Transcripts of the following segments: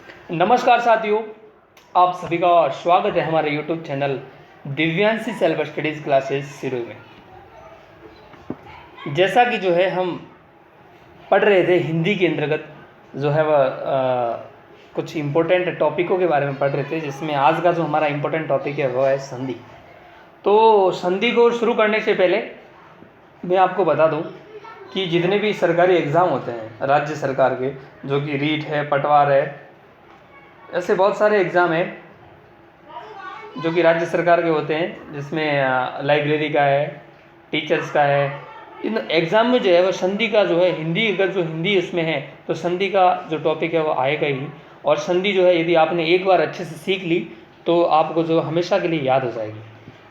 नमस्कार साथियों, आप सभी का स्वागत है हमारे YouTube channel Divyanshi self studies classes शुरू में। जैसा कि जो है हम पढ़ रहे थे हिंदी के अंतर्गत जो है वह कुछ इम्पोर्टेंट टॉपिकों के बारे में पढ़ रहे थे, जिसमें आज का जो हमारा इम्पोर्टेंट टॉपिक है वह है संधि। तो संधि को शुरू करने से पहले मैं आपको बता दूं कि जितने भी सरकारी एग्ज़ाम होते हैं राज्य सरकार के, जो कि रीट है, पटवार है, ऐसे बहुत सारे एग्ज़ाम हैं जो कि राज्य सरकार के होते हैं, जिसमें लाइब्रेरी का है, टीचर्स का है। इन एग्ज़ाम में जो है वह संधि का जो है हिंदी, अगर जो हिंदी उसमें है तो संधि का जो टॉपिक है वो आएगा ही। और संधि जो है यदि आपने एक बार अच्छे से सीख ली तो आपको जो हमेशा के लिए याद हो जाएगी।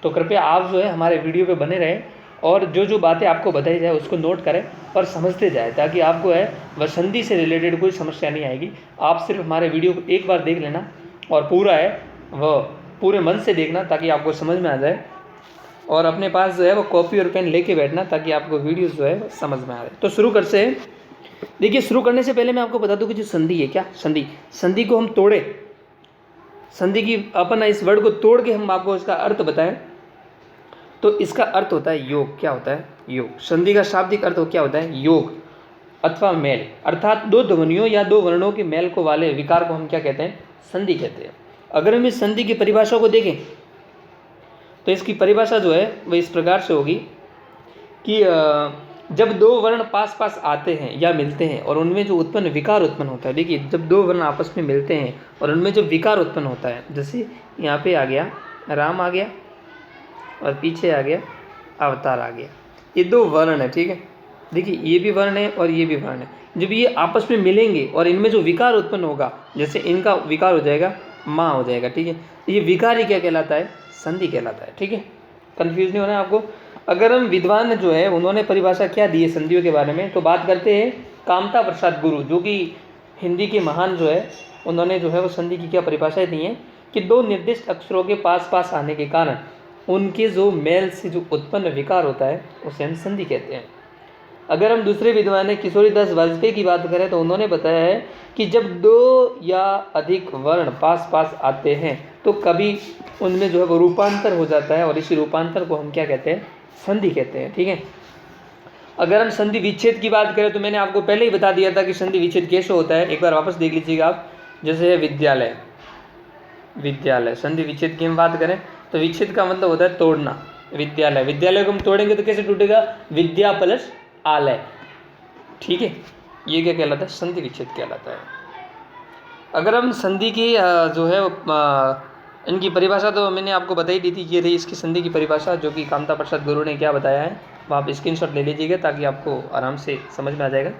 तो कृपया आप जो है हमारे वीडियो पे बने रहें और जो जो बातें आपको बताई जाए उसको नोट करें और समझते जाए, ताकि आपको है वह संधि से रिलेटेड कोई समस्या नहीं आएगी। आप सिर्फ हमारे वीडियो को एक बार देख लेना और पूरा है वह पूरे मन से देखना, ताकि आपको समझ में आ जाए। और अपने पास जो है वो कॉपी और पेन लेके बैठना, ताकि आपको वीडियो जो है समझ में आ जाए। तो शुरू कर से देखिए, शुरू करने से पहले मैं आपको बता दूं कि जो संधि है, क्या संधि को हम तोड़े, संधि की अपन इस वर्ड को तोड़ के हम आपको इसका अर्थ बताएं तो इसका अर्थ होता है योग। क्या होता है? योग। संधि का शाब्दिक अर्थ क्या होता है? योग अथवा मेल, अर्थात दो ध्वनियों या दो वर्णों के मेल को वाले विकार को हम क्या कहते हैं? संधि कहते हैं। अगर हम इस संधि की परिभाषा को देखें तो इसकी परिभाषा जो है वह इस प्रकार से होगी कि जब दो वर्ण पास पास आते हैं या मिलते हैं और उनमें जो उत्पन्न विकार उत्पन्न होता है। देखिए, जब दो वर्ण आपस में मिलते हैं और उनमें जो विकार उत्पन्न होता है, जैसे यहाँ पे आ गया राम आ गया और पीछे आ गया अवतार आ गया, ये दो वर्ण है, ठीक है। देखिए, ये भी वर्ण है और ये भी वर्ण है। जब ये आपस में मिलेंगे और इनमें जो विकार उत्पन्न होगा, जैसे इनका विकार हो जाएगा माँ हो जाएगा, ठीक है। ये विकार ही क्या कहलाता है? संधि कहलाता है, ठीक है। कंफ्यूज नहीं होना है आपको। अगर हम विद्वान जो है उन्होंने परिभाषा क्या दी है संधियों के बारे में, तो बात करते हैं कामता प्रसाद गुरु, जो कि हिंदी के महान जो है, उन्होंने जो है वो संधि की क्या परिभाषाएं दी हैं कि दो निर्दिष्ट अक्षरों के पास पास आने के कारण उनके जो मेल से जो उत्पन्न विकार होता है उसे हम संधि कहते हैं। अगर हम दूसरे विद्वान किशोरीदास वाजपेयी की बात करें तो उन्होंने बताया है कि जब दो या अधिक वर्ण पास पास आते हैं तो कभी उनमें जो है वो रूपांतर हो जाता है और इसी रूपांतर को हम क्या कहते हैं? संधि कहते हैं, ठीक है। अगर हम संधि विच्छेद की बात करें तो मैंने आपको पहले ही बता दिया था कि संधि विच्छेद कैसे होता है, एक बार वापस देख लीजिएगा आप। जैसे है विद्यालय, विद्यालय संधि विच्छेद की हम बात करें तो विच्छेद का मतलब होता है तोड़ना। विद्यालय, विद्यालय को हम तोड़ेंगे तो कैसे टूटेगा? विद्या प्लस आलय, ठीक है। ये क्या कहलाता है? संधि विच्छेद कहलाता है। अगर हम संधि की जो है इनकी परिभाषा तो मैंने आपको बताई दी थी, ये रही इसकी संधि की परिभाषा, जो कि कामता प्रसाद गुरु ने क्या बताया है, वो आप स्क्रीनशॉट ले लीजिएगा ताकि आपको आराम से समझ में आ जाएगा।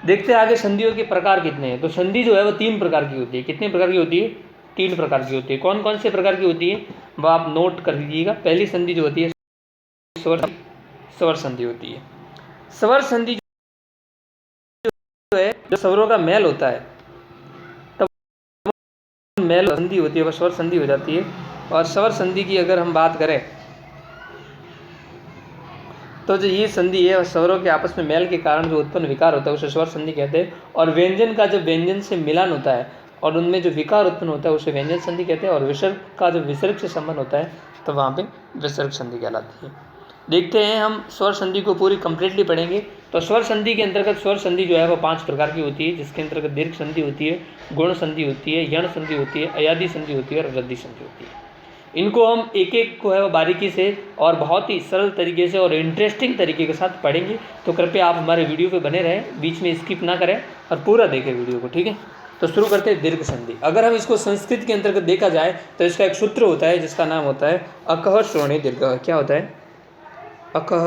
देखते हैं आगे संधियों के प्रकार कितने हैं। तो संधि जो है वो 3 प्रकार की होती है। कितने प्रकार की होती है? 3 प्रकार की होती है। कौन कौन से प्रकार की होती है वह आप नोट कर लीजिएगा। पहली संधि जो होती है स्वर संधि होती है। स्वर संधि जो है, जो स्वरों का मेल होता है तब मेल संधि होती है, वह स्वर संधि हो जाती है। और स्वर संधि की अगर हम बात करें तो जो ये संधि है स्वरों के आपस में मेल के कारण जो उत्पन्न विकार होता है उसे स्वर संधि कहते हैं। और व्यंजन का जब व्यंजन से मिलन होता है और उनमें जो विकार उत्पन्न होता है उसे व्यंजन संधि कहते हैं। और विसर्ग का जो विसर्ग से संबंध होता है तो वहाँ पे विसर्ग संधि कहलाती है। देखते हैं हम स्वर संधि को पूरी कंप्लीटली पढ़ेंगे। तो स्वर संधि के अंतर्गत स्वर संधि जो है वो 5 प्रकार की होती है, जिसके अंतर्गत दीर्घ संधि होती है, गुण संधि होती है, यण संधि होती है, अयादि संधि होती है और वृद्धि संधि होती है। इनको हम एक एक को है वो बारीकी से और बहुत ही सरल तरीके से और इंटरेस्टिंग तरीके के साथ पढ़ेंगे। तो कृपया आप हमारे वीडियो पे बने रहें, बीच में स्किप ना करें और पूरा देखें वीडियो को, ठीक है। तो शुरू करते हैं दीर्घ संधि। अगर हम इसको संस्कृत के अंतर्गत देखा जाए तो इसका एक सूत्र होता है जिसका नाम होता है अकह श्रोणे दीर्घ। क्या होता है? अकह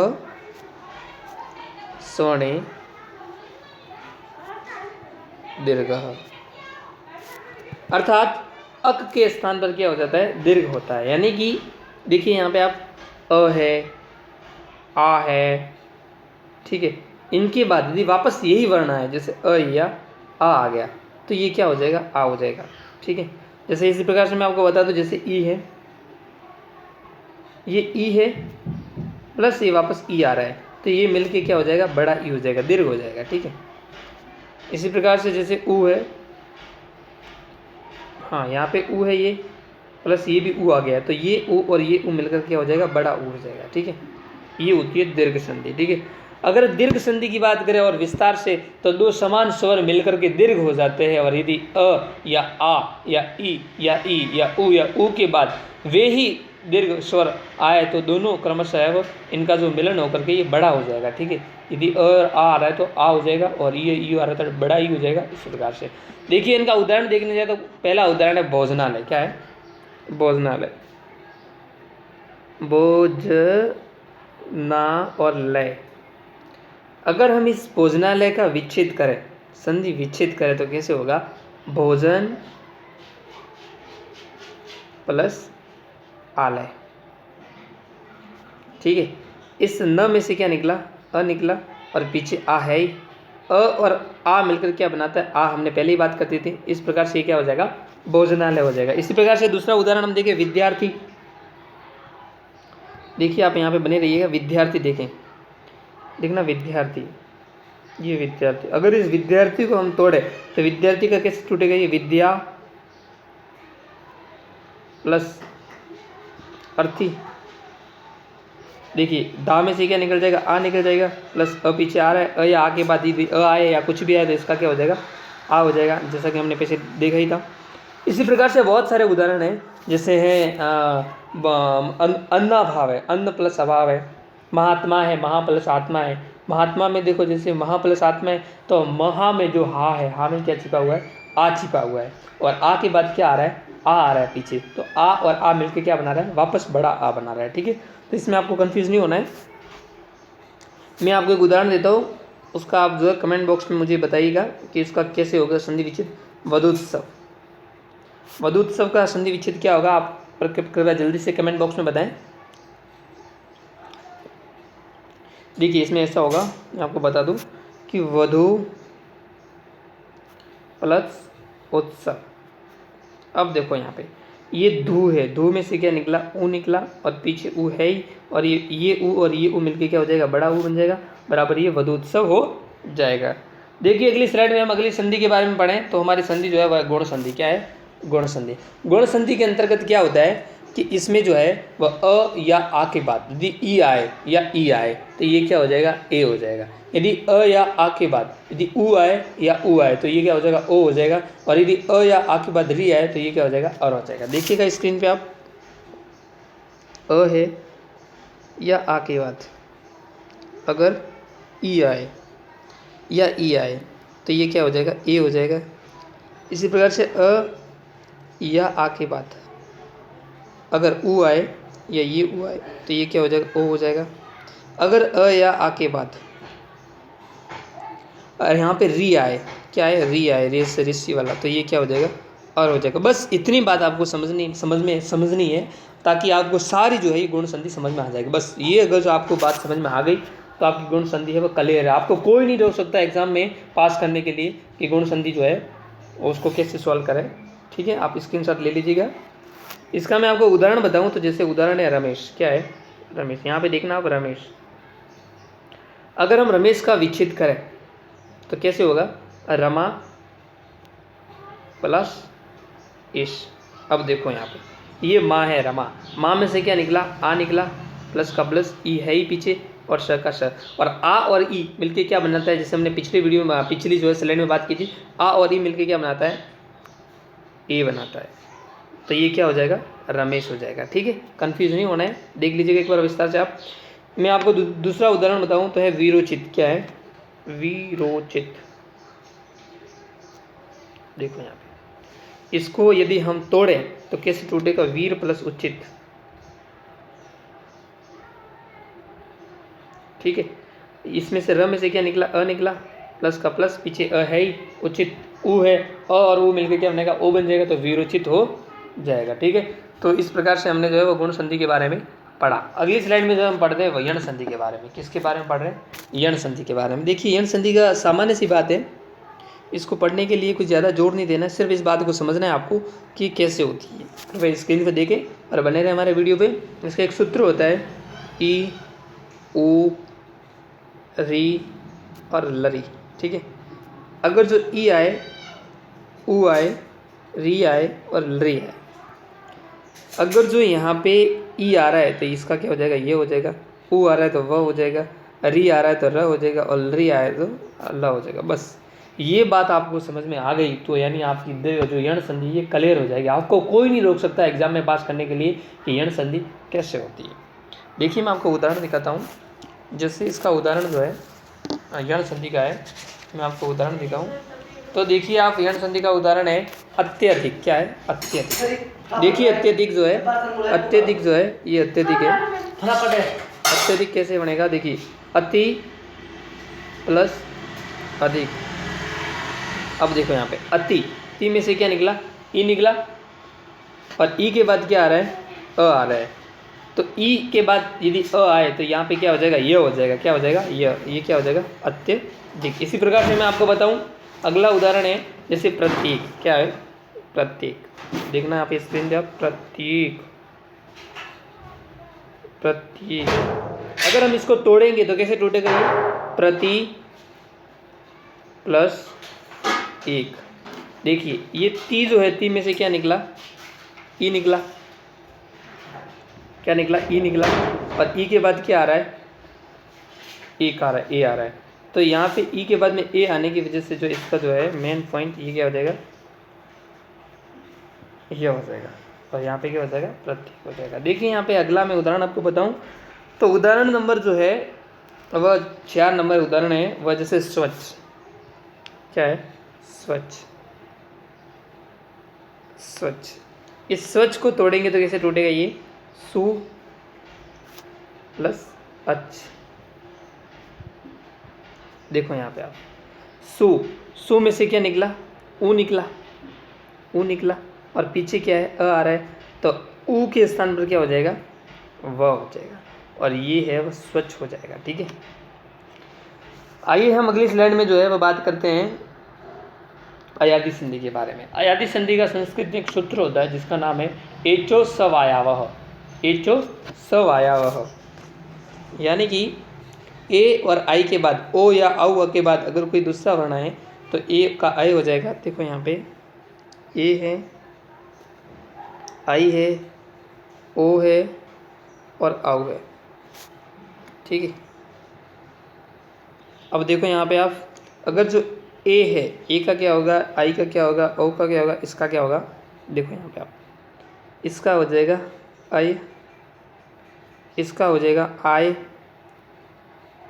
श्रोणे दीर्घ, अर्थात अक के स्थान पर क्या हो जाता है? दीर्घ होता है। यानी कि देखिए यहाँ पे आप अ है, आ है, ठीक है, इनके बाद यदि वापस यही वर्ण है, जैसे अ या आ गया तो ये क्या हो जाएगा? आ हो जाएगा, ठीक है। जैसे इसी प्रकार से मैं आपको बता दूं, जैसे ई है, ये ई है प्लस ये वापस ई आ रहा है तो ये मिलके क्या हो जाएगा? बड़ा ई हो जाएगा, दीर्घ हो जाएगा, ठीक है। इसी प्रकार से जैसे ऊ है, हाँ यहाँ पे ऊ है ये, प्लस ये भी ऊ आ गया है, तो ये ऊ और ये ऊ मिलकर क्या हो जाएगा, बड़ा ऊ हो जाएगा। ठीक है, ये होती है दीर्घ संधि। ठीक है, अगर दीर्घ संधि की बात करें और विस्तार से, तो दो समान स्वर मिलकर के दीर्घ हो जाते हैं, और यदि अ या आ या ई या ऊ के बाद वे ही दीर्घ स्वर आए तो दोनों क्रमशः है वो इनका जो मिलन होकर के ये बड़ा हो जाएगा। ठीक है, यदि अ और आ रहा है तो आ हो जाएगा, और ये ई आ रहा है तो बड़ा ही हो जाएगा। इस प्रकार से देखिए, इनका उदाहरण देखने जाए तो पहला उदाहरण है भोजनालय। क्या है, भोजनालय। भोजना और लय, अगर हम इस भोजनालय का विच्छेद करें, संधि विच्छेद करें, तो कैसे होगा, भोजन प्लस आलय। ठीक है, इस न में से क्या निकला, अ निकला, और पीछे आ है ही। अ और आ मिलकर क्या बनाता है, आ हमने पहले ही बात करती थी। इस प्रकार से ये क्या हो जाएगा, भोजनालय हो जाएगा। इसी प्रकार से दूसरा उदाहरण हम देखें, विद्यार्थी। देखिए आप यहाँ पे बने रहिएगा, विद्यार्थी देखें, देखना विद्यार्थी, ये विद्यार्थी। अगर इस विद्यार्थी को हम तोड़े तो विद्यार्थी का कैसे टूटेगा, ये विद्या प्लस अर्थी। देखिए दा में से क्या निकल जाएगा, आ निकल जाएगा, प्लस अ पीछे आ रहा है, अ या आ के बाद यदि अ आए या कुछ भी आए तो इसका क्या हो जाएगा, आ हो जाएगा, जैसा कि हमने पीछे देखा ही था। इसी प्रकार से बहुत सारे उदाहरण हैं, जैसे है अन्नाभाव है, अन्न प्लस अभाव है। महात्मा है, महा प्लस आत्मा है। महात्मा में देखो, जैसे महा प्लस आत्मा है, तो महा में जो हा है, हा में क्या छिपा हुआ है, आ छिपा हुआ है, और आ के बाद क्या आ रहा है, आ रहा है पीछे, तो आ और आ मिलकर क्या बना रहा है, वापस बड़ा आ बना रहा है। ठीक है, तो इसमें आपको कंफ्यूज नहीं होना है। मैं आपको एक उदाहरण देता हूँ, उसका आप जो है कमेंट बॉक्स में मुझे बताइएगा कि इसका कैसे होगा संधि विच्छेद। वधोत्सव, वधोत्सव का संधि विच्छेद क्या होगा, आप कृपया जल्दी से कमेंट बॉक्स में बताएं। देखिए इसमें ऐसा होगा, मैं आपको बता दूं कि वधु प्लस उत्सव। अब देखो यहाँ पे ये धू है, धू में से क्या निकला, ऊ निकला, और पीछे ऊ है ही, और ये ऊ और ये ऊ मिलके क्या हो जाएगा, बड़ा ऊ बन जाएगा, बराबर ये वधोत्सव हो जाएगा। देखिए अगली स्लाइड में हम अगली संधि के बारे में पढ़ें, तो हमारी संधि जो है वह गुण संधि। क्या है, गुण संधि। गुण संधि के अंतर्गत क्या होता है कि इसमें जो है वह अ या आ के बाद यदि ई आए या ई आए तो ये क्या हो जाएगा, ए हो जाएगा। यदि अ या आ के बाद यदि ऊ आए या ऊ आए तो ये क्या हो जाएगा, ओ हो जाएगा। और यदि अ या आ के बाद री आए तो ये क्या हो जाएगा, और हो जाएगा। देखिएगा स्क्रीन पे आप, अ है या आ के बाद अगर ई आए या ई आए तो ये क्या हो जाएगा, ए हो जाएगा। इसी प्रकार से अ या आ के बाद अगर ऊ आए या ये ऊ आए तो ये क्या हो जाएगा, ओ हो जाएगा। अगर अ या आ के बाद और यहाँ पे री आए, क्या है, री आए, रे से ऋषि वाला, तो ये क्या हो जाएगा, और हो जाएगा। बस इतनी बात आपको समझनी है, ताकि आपको सारी जो है ये गुण संधि समझ में आ जाएगी। बस ये अगर जो आपको बात समझ में आ गई तो आपकी गुण संधि है वो क्लियर है। आपको कोई नहीं रोक सकता एग्जाम में पास करने के लिए कि गुण संधि जो है उसको कैसे सॉल्व करें। ठीक है, आप स्क्रीनशॉट ले लीजिएगा। इसका मैं आपको उदाहरण बताऊं तो जैसे उदाहरण है रमेश। क्या है, रमेश, यहाँ पे देखना आप, रमेश। अगर हम रमेश का विच्छेद करें तो कैसे होगा, रमा प्लस इश। अब देखो यहाँ पे ये माँ है, रमा, माँ में से क्या निकला, आ निकला, प्लस का प्लस, ई है ही पीछे, और स का स, और आ और ई मिलके क्या बनाता है, जैसे हमने पिछली वीडियो में, पिछली जो है स्लाइड में बात की थी, आ और ई मिलके क्या बनाता है, ए बनाता है। तो ये क्या हो जाएगा, रमेश हो जाएगा। ठीक है, कंफ्यूज नहीं होना है, देख लीजिएगा एक बार विस्तार से आप। मैं आपको दूसरा उदाहरण बताऊं तो है वीरोचित। क्या है, वीरोचित। देखो यहाँ पे इसको यदि हम तोड़ें तो कैसे टूटेगा, वीर प्लस उचित। ठीक है, इसमें से र में से क्या निकला, अ निकला, प्लस का प्लस, पीछे अ है ही, उचित ऊ है, अ और ऊ मिलकर क्या बनेगा, ओ बन जाएगा, तो वीरोचित हो जाएगा। ठीक है, तो इस प्रकार से हमने जो है वो गुण संधि के बारे में पढ़ा। अगली स्लाइड में जो हम पढ़ते हैं वो यण संधि के बारे में। किसके बारे में पढ़ रहे हैं, यण संधि के बारे में। देखिए यण संधि का सामान्य सी बात है, इसको पढ़ने के लिए कुछ ज़्यादा जोर नहीं देना, सिर्फ इस बात को समझना है आपको कि कैसे होती है। तो भाई स्क्रीन पर देखें और बने रहे हमारे वीडियो पे। इसका एक सूत्र होता है, ई ऊ री और लरी। ठीक है, अगर जो ई आए, ऊ आए री आए और री आए। अगर जो यहाँ पे ई आ रहा है तो इसका क्या हो जाएगा, ये हो जाएगा। ऊ आ रहा है तो वह हो जाएगा। री आ रहा है तो र हो जाएगा और री आए तो अल्लाह हो जाएगा। बस ये बात आपको समझ में आ गई तो यानी आपकी जो यण संधि ये क्लियर हो जाएगी। आपको कोई नहीं रोक सकता एग्जाम में पास करने के लिए कि यण संधि कैसे होती है। देखिए मैं आपको उदाहरण दिखाता हूँ। जैसे इसका उदाहरण जो है यण संधि का है, मैं आपको उदाहरण दिखाऊँ तो देखिए आप यण संधि का उदाहरण है अत्यधिक। क्या है, अत्यधिक। देखिए अत्यधिक जो है, अत्यधिक जो है ये अत्यधिक है। अत्यधिक कैसे बनेगा, देखिए अति प्लस अधिक। अब देखो यहाँ पे अति, ती में से क्या निकला, ई निकला और ई के बाद क्या आ रहा है, अ आ रहा है। तो ई के बाद यदि अ आए तो यहाँ पे क्या हो जाएगा, ये हो जाएगा। क्या हो जाएगा, ये क्या हो जाएगा, अत्यधिक। इसी प्रकार से मैं आपको बताऊं अगला उदाहरण है जैसे प्रतीक। क्या है, प्रतीक। देखना आप स्क्रीन पे, आप प्रतीक, प्रतीक। अगर हम इसको तोड़ेंगे तो कैसे टूटेगा ये, प्रति प्लस एक। देखिए ये ती जो है, ती में से क्या निकला, ई निकला। क्या निकला, ई निकला। और ई के बाद क्या आ रहा है, एक आ रहा है, ए आ रहा है। तो यहाँ पे ई के बाद में ए आने की वजह से जो इसका जो है मेन पॉइंट ये क्या हो जाएगा, ये हो जाएगा। और यहाँ पे क्या हो जाएगा, प्रतीक हो जाएगा। देखिए यहाँ पे अगला मैं उदाहरण आपको बताऊँ तो उदाहरण नंबर जो है वह 4 नंबर उदाहरण है वह जैसे स्वच्छ। क्या है, स्वच्छ, स्वच्छ। इस स्वच्छ को तोड़ेंगे तो कैसे टूटेगा, ये सु प्लस अच। देखो यहाँ पे आप सु में से क्या निकला, ऊ निकला, ऊ निकला और पीछे क्या है, अ आ रहा है। तो ऊ के स्थान पर क्या हो जाएगा, व हो जाएगा और ये है वह स्वच्छ हो जाएगा। ठीक है, आइए हम अगली स्लाइड में जो है वह बात करते हैं अयादी संधि के बारे में। अयादी संधि का संस्कृत में एक सूत्र होता है जिसका नाम है एचो सवायावह। एचो सवायावह यानी कि ए और आई के बाद ओ या औ के बाद अगर कोई दूसरा वर्ण है तो ए का आई हो जाएगा। देखो यहाँ पे ए है, आई है, ओ है और औ है। ठीक है, अब देखो यहाँ पे आप अगर जो ए है, ए का क्या होगा, आई का क्या होगा, ओ का क्या होगा, इसका क्या होगा। देखो यहाँ पे आप इसका हो जाएगा आई, इसका हो जाएगा आय,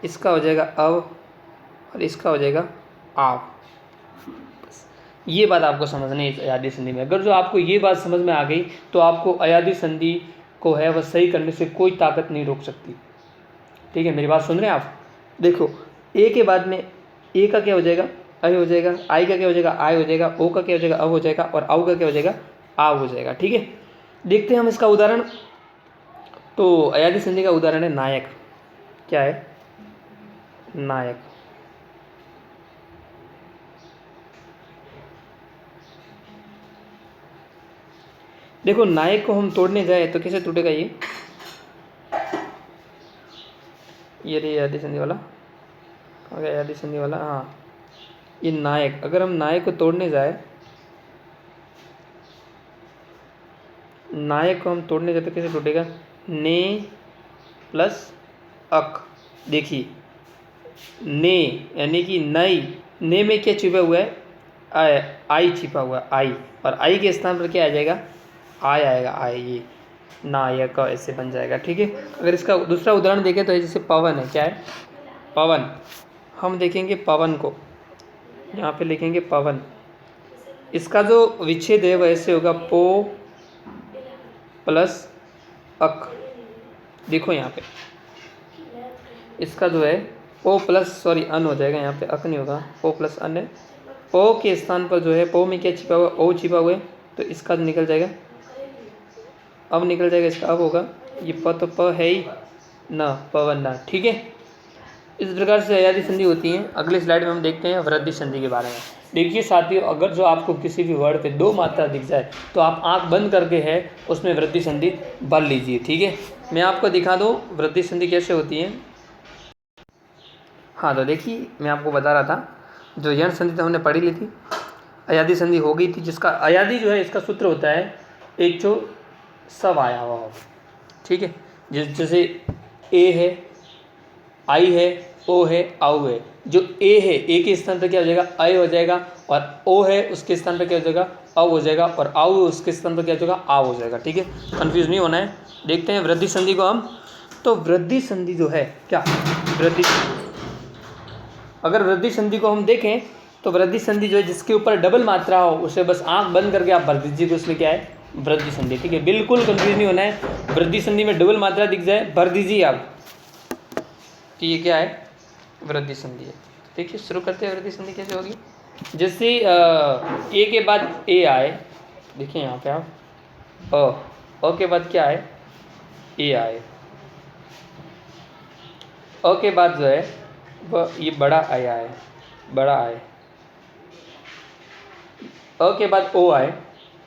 इसका हो जाएगा अव और इसका हो जाएगा आव। ये बात आपको समझनी है इस अयादी संधि में। अगर जो आपको ये बात समझ में आ गई तो आपको अयादी संधि को है वह सही करने से कोई ताकत नहीं रोक सकती। ठीक है, मेरी बात सुन रहे हैं आप। देखो ए के बाद में ए का क्या हो जाएगा, आई हो जाएगा, आई का क्या हो जाएगा, आय हो जाएगा, ओ का क्या हो जाएगा, अव हो जाएगा और आव का क्या हो जाएगा, आव हो जाएगा। ठीक है, देखते हैं हम इसका उदाहरण। तो अयादी संधि का उदाहरण है नायक। क्या है, नायक। देखो नायक को हम तोड़ने जाए तो कैसे टूटेगा, ये रे अयादी संधि वाला, अगर अयादी संधि वाला, हाँ ये नायक। अगर हम नायक को तोड़ने जाए, नायक को हम तोड़ने जाए तो कैसे टूटेगा, ने प्लस अक। देखिए ने यानी कि नई, ने में क्या छिपा हुआ है, आई छिपा हुआ है, आई। और आई के स्थान पर क्या आ जाएगा, आय आएगा, आय। ये नायक ऐसे बन जाएगा। ठीक है, अगर इसका दूसरा उदाहरण देखें तो जैसे पवन है। क्या है, पवन। हम देखेंगे पवन को, यहाँ पे लिखेंगे पवन। इसका जो विच्छेद है वह ऐसे होगा पो प्लस अक। देखो यहाँ पे इसका जो है ओ प्लस सॉरी अन हो जाएगा, यहाँ पे अक नहीं होगा, ओ प्लस अन है। ओ के स्थान पर जो है पो में क्या छिपा हुआ, ओ छिपा हुआ है तो इसका निकल जाएगा, अब निकल जाएगा, इसका अब होगा। ये प तो प है ही न, पवन न। ठीक है, इस प्रकार से अयादी संधि होती है। अगले स्लाइड में हम देखते हैं वृद्धि संधि के बारे में। देखिए साथियों, अगर जो आपको किसी भी वर्ड पे 2 मात्रा दिख जाए तो आप आंख बंद करके है उसमें वृद्धि संधि भर लीजिए। ठीक है, मैं आपको दिखा दूँ वृद्धि संधि कैसे होती है। हाँ तो देखिए मैं आपको बता रहा था जो यण संधि तो हमने पढ़ी ली थी। अयादी संधि हो गई थी, जिसका अयादी जो है इसका सूत्र होता है एक जो सब आया हुआ हो, ठीक है। जैसे ए है, आई है, ओ है, आउ है। जो ए है, ए के स्थान पर क्या हो जाएगा, आई हो जाएगा, और ओ है उसके स्थान पर क्या हो जाएगा, औ हो जाएगा, और आउ है उसके स्थान पर क्या हो जाएगा, आव हो जाएगा, ठीक है। कंफ्यूज नहीं होना है। देखते हैं वृद्धि संधि को हम। तो वृद्धि संधि जो है क्या, वृद्धि, अगर वृद्धि संधि को हम देखें तो वृद्धि संधि जो है जिसके ऊपर डबल मात्रा हो उसे बस आंख बंद करके आप भर दीजिए कि उसमें क्या है, वृद्धि संधि, ठीक है। बिल्कुल कंफ्यूज नहीं होना है। वृद्धि संधि में डबल मात्रा दिख जाए भर दीजिए आप कि ये क्या है, वृद्धि संधि है। देखिए शुरू करते हैं, वृद्धि संधि कैसे होगी। जैसे ए के बाद ए आए, देखिए यहाँ पे आप अ के बाद क्या है, ए आए, अ के बाद जो है वह ये बड़ा आया है, बड़ा आए, अ के बाद ओ आए।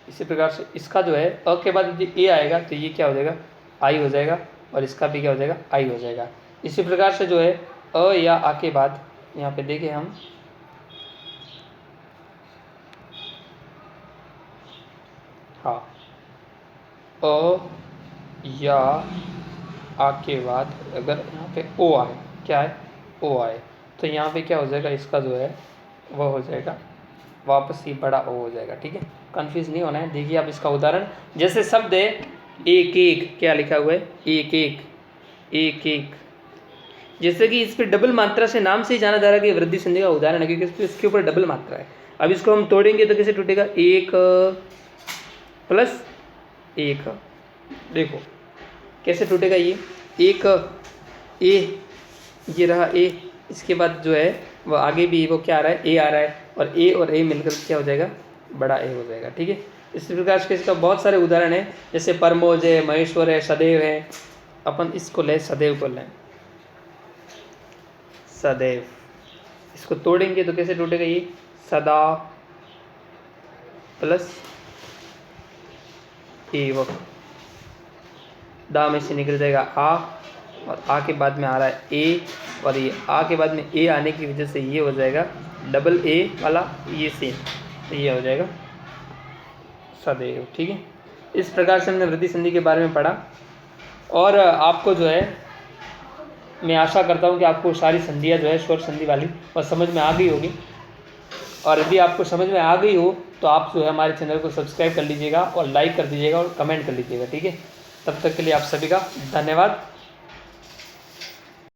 इसी प्रकार से इसका जो है अ के बाद यदि ए आएगा तो ये क्या हो जाएगा, आई हो जाएगा, और इसका भी क्या हो जाएगा, आई हो जाएगा। इसी प्रकार से जो है अ या आ के बाद यहाँ पे देखें हम, हाँ, अ या आ के बाद अगर यहाँ पे ओ आए, क्या है, ओ आए, तो यहाँ पे क्या हो जाएगा, इसका जो है वह हो जाएगा वापस ही बड़ा ओ हो जाएगा, ठीक है। कंफ्यूज नहीं होना है। देखिए आप इसका उदाहरण, जैसे शब्द है एक एक, क्या लिखा हुआ है, एक एक, एक एक, जैसे कि इस पर डबल मात्रा से नाम से ही जाना जा रहा है कि वृद्धि संधि का उदाहरण है, क्योंकि इसके ऊपर डबल मात्रा है। अब इसको हम तोड़ेंगे तो कैसे टूटेगा, एक प्लस एक, देखो कैसे टूटेगा ये, एक ए, ये रहा ए, इसके बाद जो है वो आगे भी वो क्या आ रहा है, ए आ रहा है, और ए मिलकर क्या हो जाएगा, बड़ा ए हो जाएगा, ठीक है। इस प्रकार से इसका बहुत सारे उदाहरण हैं, जैसे परमोज है, महेश्वर है, सदैव है। अपन इसको लें, सदैव को लें, सदैव, इसको तोड़ेंगे तो कैसे टूटेगा ये, सदा प्लस एव, दा में से निकल जाएगा आ, और आ के बाद में आ रहा है ए, और ये आ के बाद में ए आने की वजह से ये हो जाएगा डबल ए वाला, ये सेम, तो ये हो जाएगा सदैव, ठीक है। इस प्रकार से हमने वृद्धि संधि के बारे में पढ़ा, और आपको जो है मैं आशा करता हूँ कि आपको सारी संधियाँ जो है स्वर संधि वाली और समझ में आ गई होगी। और यदि आपको समझ में आ गई हो तो आप जो है हमारे चैनल को सब्सक्राइब कर लीजिएगा, और लाइक कर दीजिएगा, और कमेंट कर लीजिएगा, ठीक है। तब तक के लिए आप सभी का धन्यवाद।